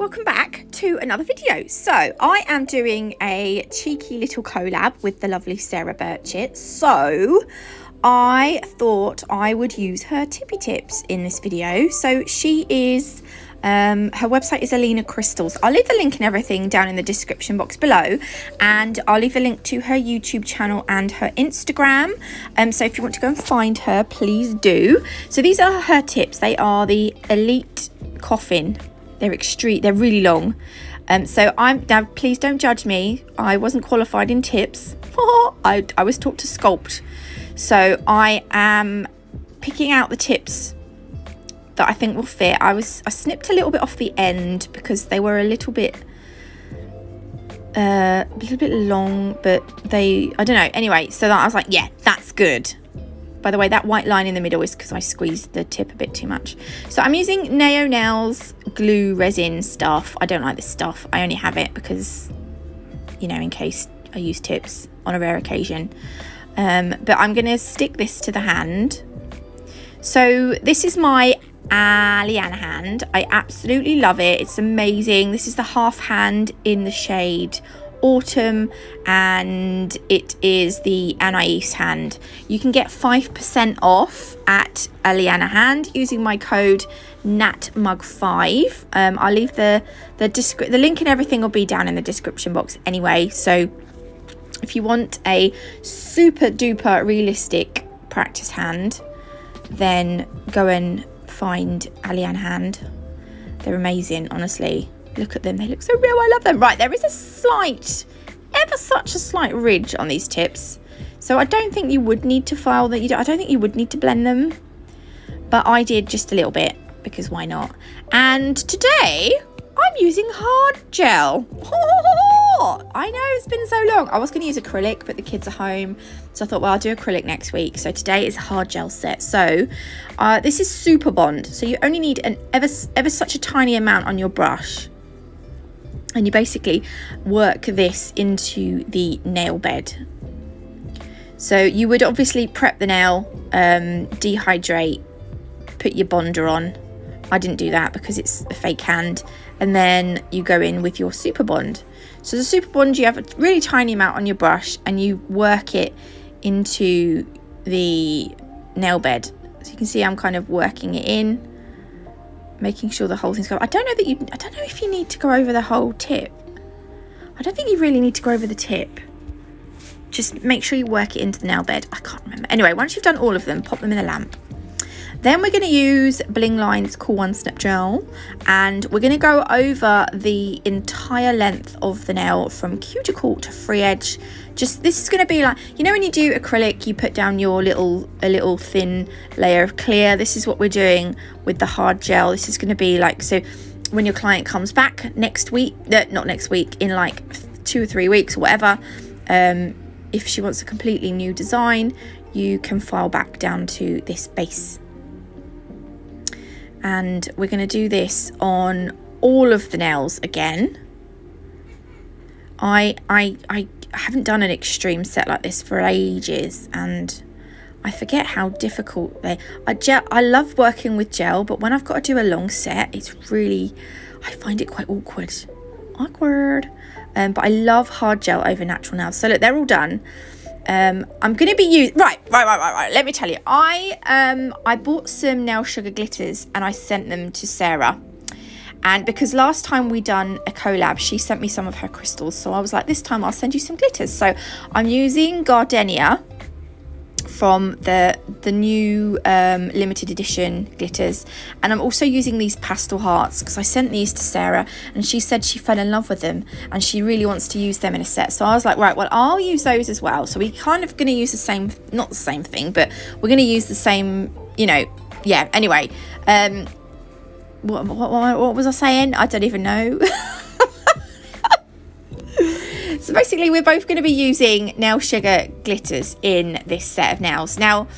welcome back to another video. So I am doing a cheeky little collab with the lovely Sarah Burchett. So I thought I would use her tippy tips in this video. So she is her website is Alina Crystals. I'll leave the link and everything down in the description box below, and I'll leave a link to her YouTube channel and her Instagram. So if you want to go and find her, please do. So these are her tips. They are the Elite Coffin. They're really long. So now please don't judge me. I wasn't qualified in tips. I was taught to sculpt. So I am picking out the tips that I think will fit. I snipped a little bit off the end because they were a little bit long, but I don't know. Anyway, so I was like, yeah, that's good. By the way, that white line in the middle is because I squeezed the tip a bit too much. So I'm using Neo Nails glue resin stuff. I don't like this stuff. I only have it because, you know, in case I use tips on a rare occasion. But I'm going to stick this to the hand. So this is my Aliana hand. I absolutely love it. It's amazing. This is the half hand in the shade Autumn, and it is the Anais hand. You can get 5% off at Aliana hand using my code NATMUG5. I'll leave the link and everything will be down in the description box anyway. So if you want a super duper realistic practice hand, then go and find Aliana hand. They're amazing, honestly. Look at them, they look so real. I love them. Right, there is ever such a slight ridge on these tips, so I don't think you would need to file that. I don't think you would need to blend them, but I did just a little bit because why not? And today I'm using hard gel. I know it's been so long. I was going to use acrylic, but the kids are home, so I thought, well, I'll do acrylic next week. So today is a hard gel set. So this is Super Bond. So you only need an ever such a tiny amount on your brush, and you basically work this into the nail bed. So you would obviously prep the nail, dehydrate, put your bonder on. I didn't do that because it's a fake hand. And then you go in with your Super Bond. So the Super Bond, you have a really tiny amount on your brush and you work it into the nail bed. So you can see I'm kind of working it in, making sure the whole thing's going. I don't know if you need to go over the whole tip. I don't think you really need to go over the tip. Just make sure you work it into the nail bed. I can't remember. Anyway, once you've done all of them, pop them in the lamp. Then we're going to use Bling Line's Cool One Step Gel, and we're going to go over the entire length of the nail from cuticle to free edge. This is going to be like, you know, when you do acrylic, you put down your a little thin layer of clear. This is what we're doing with the hard gel. This is going to be like, so when your client comes back next week, not next week, in like 2 or 3 weeks or whatever, if she wants a completely new design, you can file back down to this base. And we're going to do this on all of the nails again. I haven't done an extreme set like this for ages, and I forget how difficult I love working with gel, but when I've got to do a long set, I find it quite awkward. But I love hard gel over natural nails. So look, they're all done. I'm going to be using right. Let me tell you, I bought some nail sugar glitters and I sent them to Sarah, and because last time we done a collab, she sent me some of her crystals, so I was like, this time I'll send you some glitters. So I'm using Gardenia from the new limited edition glitters, and I'm also using these pastel hearts because I sent these to Sarah and she said she fell in love with them and she really wants to use them in a set. So I was like, right, well, I'll use those as well. So we kind of going to use the same, not the same thing, but we're going to use the same, you know, yeah. Anyway, what was I saying? I don't even know. So basically, we're both going to be using nail sugar glitters in this set of nails. Now,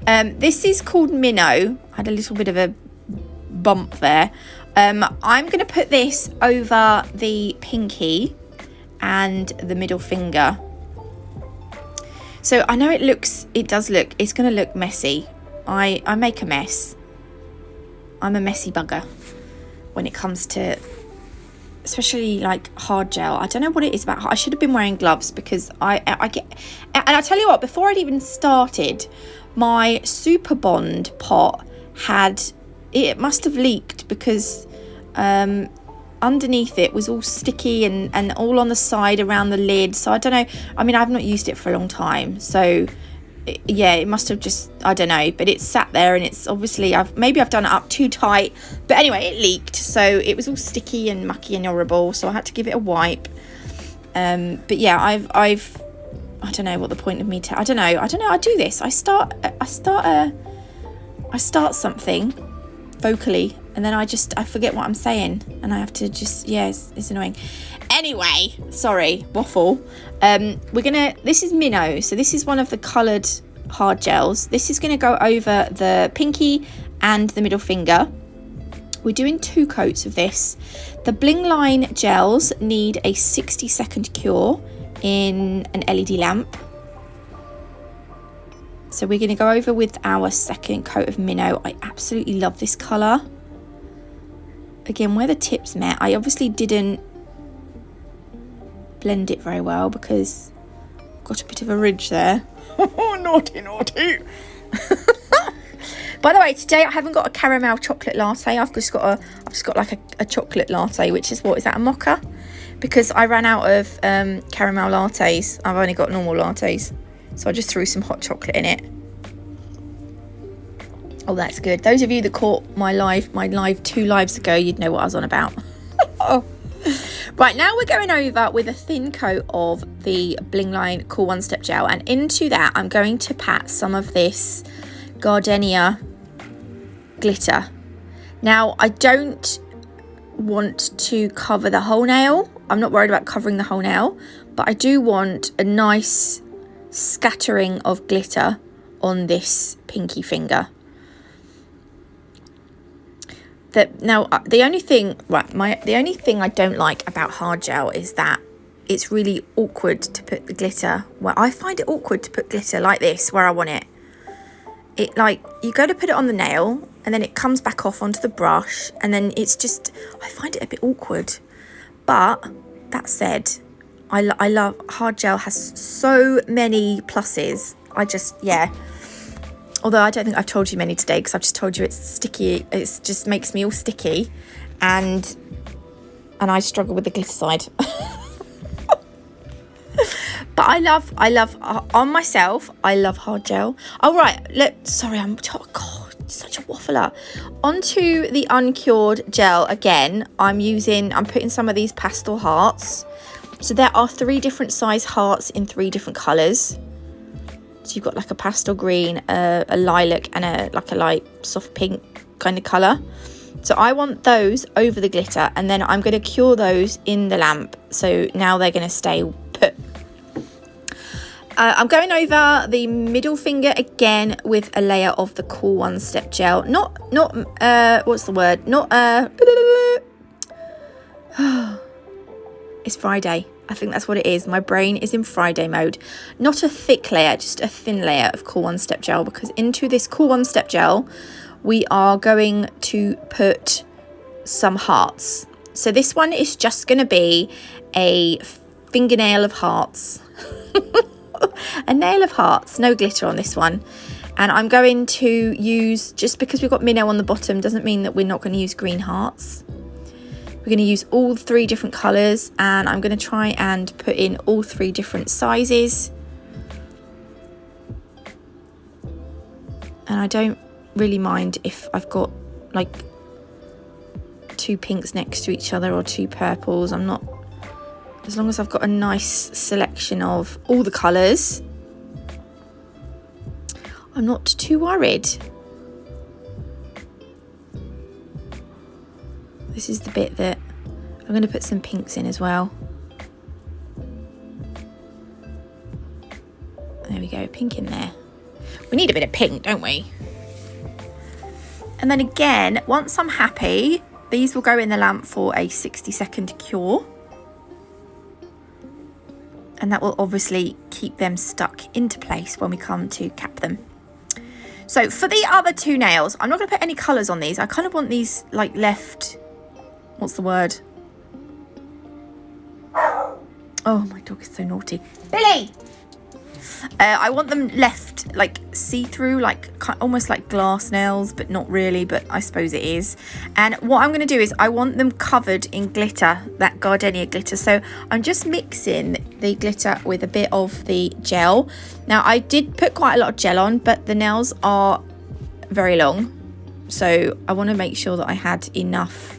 this is called Minnow. I had a little bit of a bump there. I'm going to put this over the pinky and the middle finger. So I know it's going to look messy. I make a mess. I'm a messy bugger when it comes to especially like hard gel. I don't know what it is about. I should have been wearing gloves because I get, and I tell you what, before I'd even started, my Super Bond pot it must have leaked because underneath it was all sticky and all on the side around the lid. So I don't know. I mean, I've not used it for a long time, so yeah, it must have just, I don't know, but it's sat there and it's obviously maybe I've done it up too tight, but anyway, it leaked, so it was all sticky and mucky and horrible, so I had to give it a wipe. But yeah, I don't know what the point of me I don't know, I do this, I start something vocally and then I forget what I'm saying and I have to just, yeah, it's annoying. Anyway, sorry, waffle. This is Minnow, so this is one of the coloured hard gels. This is going to go over the pinky and the middle finger. We're doing 2 coats of this. The Bling line gels need a 60-second cure in an LED lamp. So we're going to go over with our second coat of Minnow. I absolutely love this colour. Again, where the tips met, I obviously didn't blend it very well because I've got a bit of a ridge there. Oh, naughty. By the way, today I haven't got a caramel chocolate latte. I've just got like a chocolate latte, which is, what is that, a mocha? Because I ran out of caramel lattes. I've only got normal lattes, so I just threw some hot chocolate in it. Oh, that's good. Those of you that caught my live 2 lives ago, you'd know what I was on about. Oh. Right, now we're going over with a thin coat of the Bling Line Cool One Step Gel, and into that I'm going to pat some of this Gardenia glitter. Now, I don't want to cover the whole nail. I'm not worried about covering the whole nail, but I do want a nice scattering of glitter on this pinky finger. The only thing I don't like about hard gel is that it's really awkward to put the glitter. Well, I find it awkward to put glitter like this where I want it. It, like, you go to put it on the nail and then it comes back off onto the brush, and then it's just, I find it a bit awkward. But that said, I love hard gel, has so many pluses. Yeah. Although I don't think I've told you many today, because I've just told you it's sticky. It just makes me all sticky, and I struggle with the glitter side. But I love on myself. I love hard gel. All right, I'm such a waffler. Onto the uncured gel again. I'm putting some of these pastel hearts. So there are 3 different size hearts in 3 different colours. So you've got like a pastel green, a lilac, and a light soft pink kind of colour. So I want those over the glitter, and then I'm going to cure those in the lamp. So now they're going to stay put. I'm going over the middle finger again with a layer of the Cool One Step Gel. What's the word? It's Friday. I think that's what it is. My brain is in Friday mode. Not a thick layer, just a thin layer of Cool One Step Gel, because into this Cool One Step Gel, we are going to put some hearts. So this one is just going to be a fingernail of hearts. A nail of hearts, no glitter on this one. And I'm going to use, just because we've got minnow on the bottom doesn't mean that we're not going to use green hearts. We're going to use all 3 different colours, and I'm going to try and put in all 3 different sizes. And I don't really mind if I've got like 2 pinks next to each other or 2 purples. I'm not, as long as I've got a nice selection of all the colours, I'm not too worried. This is the bit that I'm going to put some pinks in as well. There we go, pink in there. We need a bit of pink, don't we? And then again, once I'm happy, these will go in the lamp for a 60-second cure. And that will obviously keep them stuck into place when we come to cap them. So for the other 2 nails, I'm not going to put any colours on these. I kind of want these like left, what's the word? Oh, my dog is so naughty. Billy! I want them left like see-through, like almost like glass nails, but not really, but I suppose it is. And what I'm going to do is I want them covered in glitter, that gardenia glitter. So I'm just mixing the glitter with a bit of the gel. Now I did put quite a lot of gel on, but the nails are very long, so I want to make sure that I had enough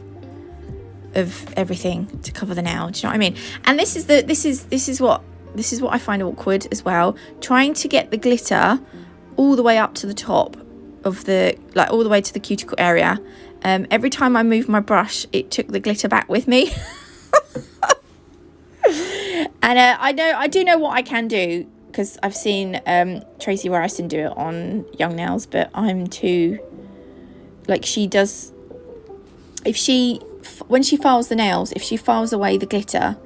of everything to cover the nail. Do you know what I mean? And this is what I find awkward as well, trying to get the glitter all the way up to the top of the, like all the way to the cuticle area. Every time I moved my brush, it took the glitter back with me. And I do know what I can do, because I've seen Tracy Warrison do it on young nails, but I'm too, like, she does, when she files the nails, if she files away the glitter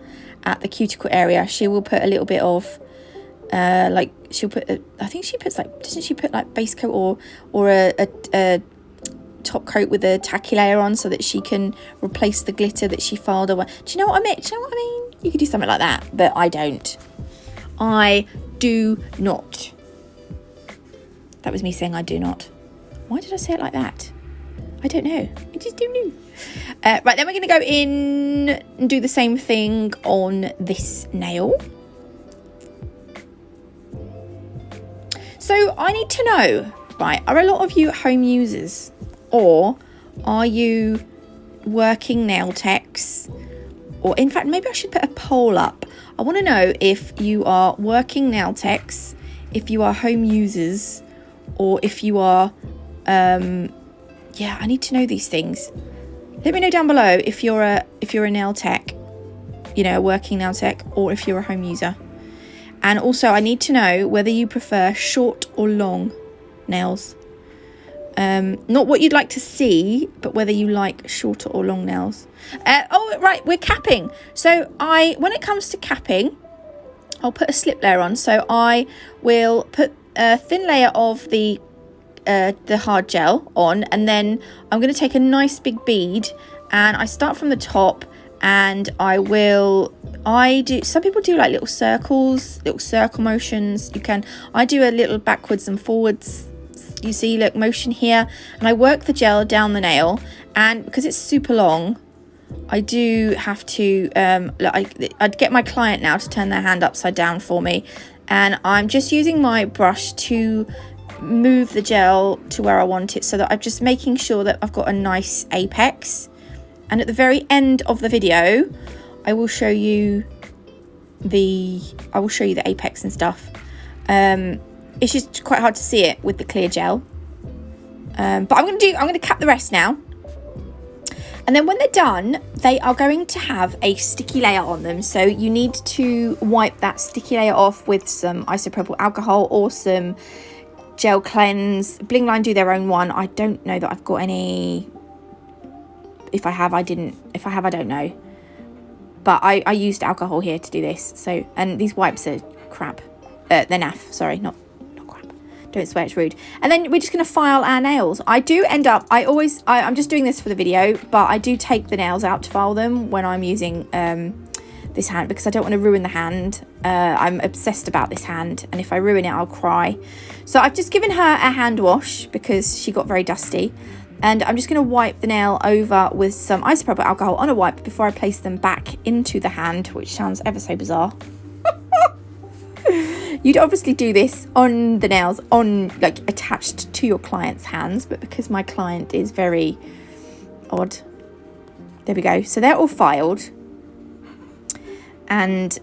at the cuticle area, she will put a little bit of like, she'll put I think she puts, like, doesn't she put like base coat or a top coat with a tacky layer on, so that she can replace the glitter that she filed away. Do you know what I mean? You could do something like that, but I don't. I do not. That was me saying I do not. Why did I say it like that? I don't know. I just don't know. Right, then we're going to go in and do the same thing on this nail. So I need to know, right, are a lot of you home users, or are you working nail techs? Or in fact, maybe I should put a poll up. I want to know if you are working nail techs, if you are home users, or if you are, yeah, I need to know these things. Let me know down below if you're a nail tech, you know, a working nail tech, or if you're a home user. And also I need to know whether you prefer short or long nails. Not what you'd like to see, but whether you like shorter or long nails. Oh, right, we're capping. So when it comes to capping, I'll put a slip layer on. So I will put a thin layer of the hard gel on, and then I'm going to take a nice big bead, and I start from the top, and some people do like little circles, little circle motions. I do a little backwards and forwards, you see, look, motion here, and I work the gel down the nail. And because it's super long, I do have to I'd get my client now to turn their hand upside down for me, and I'm just using my brush to move the gel to where I want it, so that I'm just making sure that I've got a nice apex. And at the very end of the video, I will show you the apex and stuff. It's just quite hard to see it with the clear gel, but I'm going to cap the rest now. And then when they're done, they are going to have a sticky layer on them. So you need to wipe that sticky layer off with some isopropyl alcohol or some gel cleanse. Bling Line do their own one. I don't know that I've got any. If I have, I didn't. If I have, I don't know. But I used alcohol here to do this. So, and these wipes are crap. They're naff. Sorry, not crap. Don't swear, it's rude. And then we're just going to file our nails. I do end up, I'm just doing this for the video, but I do take the nails out to file them when I'm using this hand, because I don't want to ruin the hand. I'm obsessed about this hand, and if I ruin it, I'll cry. So I've just given her a hand wash because she got very dusty. And I'm just going to wipe the nail over with some isopropyl alcohol on a wipe before I place them back into the hand, which sounds ever so bizarre. You'd obviously do this on the nails, like attached to your client's hands, but because my client is very odd, there we go. So they're all filed, and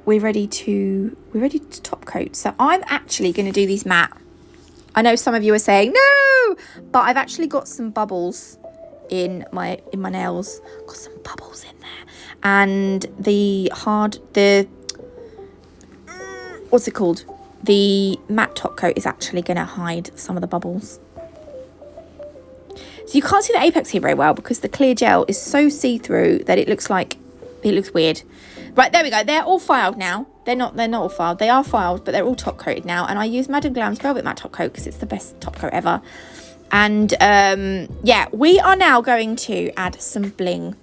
we're ready to top coat. So I'm actually going to do these matte. I know some of you are saying no, but I've actually got some bubbles in my nails. Got some bubbles in there, and what's it called? The matte top coat is actually going to hide some of the bubbles. So you can't see the apex here very well because the clear gel is so see-through that it looks weird. Right, there we go. They're all filed now. They're not all filed. They are filed, but they're all top coated now. And I use Madame Glam's Velvet Matte Top Coat because it's the best top coat ever. And yeah, we are now going to add some bling.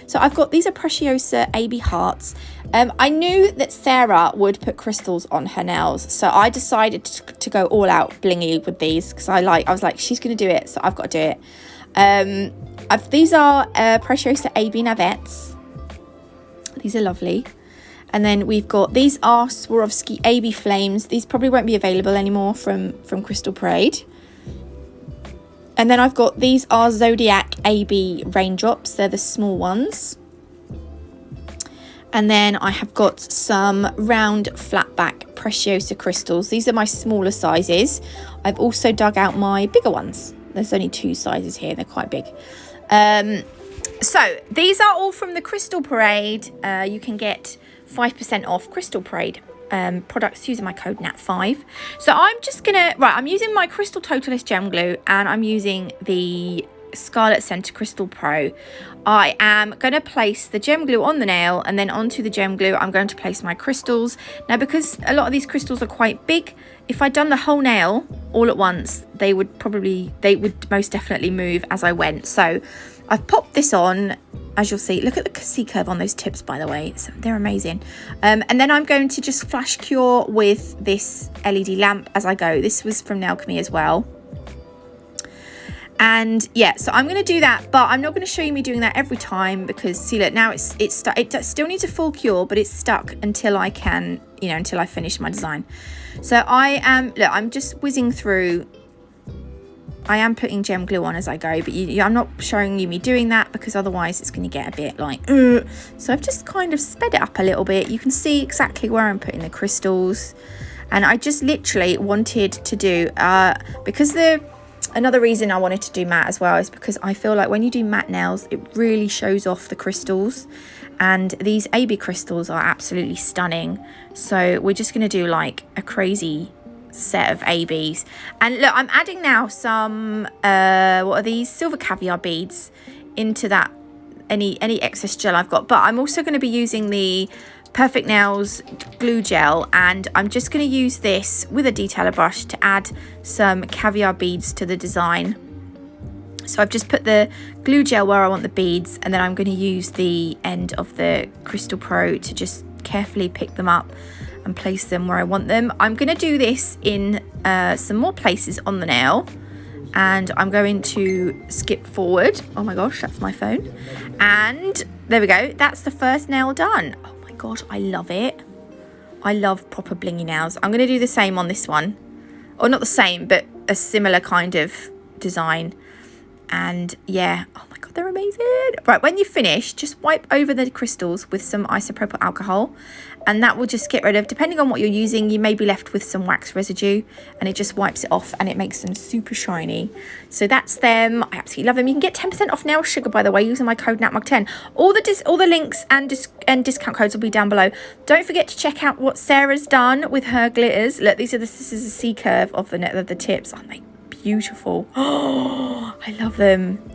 So I've got, these are Preciosa AB hearts. I knew that Sarah would put crystals on her nails, so I decided to go all out blingy with these, because I was like, she's gonna do it, so I've got to do it. These are Preciosa AB navettes. These are lovely. And then we've got, these are Swarovski AB flames. These probably won't be available anymore from Crystal Parade. And then I've got, these are Zodiac AB raindrops. They're the small ones. And then I have got some round flatback Preciosa crystals. These are my smaller sizes. I've also dug out my bigger ones. There's only 2 sizes here. They're quite big. So these are all from the Crystal Parade. You can get 5% off Crystal Parade products using my code NAT5. So I'm just gonna, I'm using my Crystal Totalist Gem Glue, and I'm using the Scarlet Center Crystal Pro. I am going to place the gem glue on the nail, and then onto the gem glue I'm going to place my crystals. Now, because a lot of these crystals are quite big, if I'd done the whole nail all at once, they would most definitely move as I went. So I've popped this on. As you'll see, look at the C curve on those tips, by the way. So they're amazing. And then I'm going to just flash cure with this LED lamp as I go. This was from Nalchemy as well. And yeah, so I'm going to do that, but I'm not going to show you me doing that every time, because see, look, now it's stuck. It still needs a full cure, but it's stuck until I can, until I finish my design. So I'm just whizzing through. I am putting gem glue on as I go, but I'm not showing you me doing that, because otherwise it's going to get a bit like, So I've just kind of sped it up a little bit. You can see exactly where I'm putting the crystals. And I just literally wanted to do, because another reason I wanted to do matte as well is because I feel like when you do matte nails, it really shows off the crystals. And these AB crystals are absolutely stunning. So we're just going to do like a crazy set of ABs. And look, I'm adding now some what are these, silver caviar beads into that, any excess gel I've got. But I'm also going to be using the Perfect Nails glue gel, and I'm just going to use this with a detailer brush to add some caviar beads to the design. So I've just put the glue gel where I want the beads, and then I'm going to use the end of the Crystal Pro to just carefully pick them up and place them where I want them. I'm going to do this in some more places on the nail, and I'm going to skip forward. Oh my gosh, that's my phone. And there we go. That's the first nail done. Oh my gosh, I love it. I love proper blingy nails. I'm going to do the same on this one. Or not the same, but a similar kind of design. And yeah, oh my god, they're amazing. Right, when you finish, just wipe over the crystals with some isopropyl alcohol, and that will just get rid of, depending on what you're using, you may be left with some wax residue, and it just wipes it off and it makes them super shiny. So that's them. I absolutely love them. You can get 10% off nail sugar, by the way, using my code NATMUG10. All the links and discount codes will be down below. Don't forget to check out what Sarah's done with her glitters. Look, this is a C curve of the tips. Aren't they beautiful? Oh, I love them.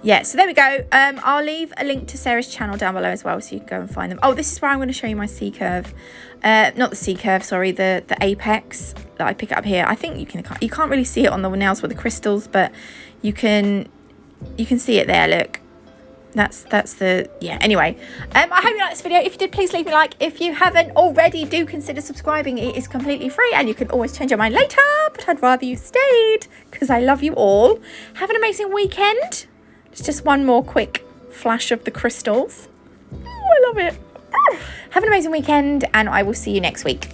Yeah, so there we go. I'll leave a link to Sarah's channel down below as well, so you can go and find them. Oh, this is where I'm going to show you my C curve. Not the C curve, sorry, the apex that I pick up here. I think you can't really see it on the nails with the crystals, but you can see it there. Look, that's the, yeah. Anyway, I hope you liked this video. If you did, please leave me a like. If you haven't already, do consider subscribing. It is completely free, and you can always change your mind later, but I'd rather you stayed, because I love you all. Have an amazing weekend. It's just one more quick flash of the crystals. Oh, I love it. Have an amazing weekend, and I will see you next week.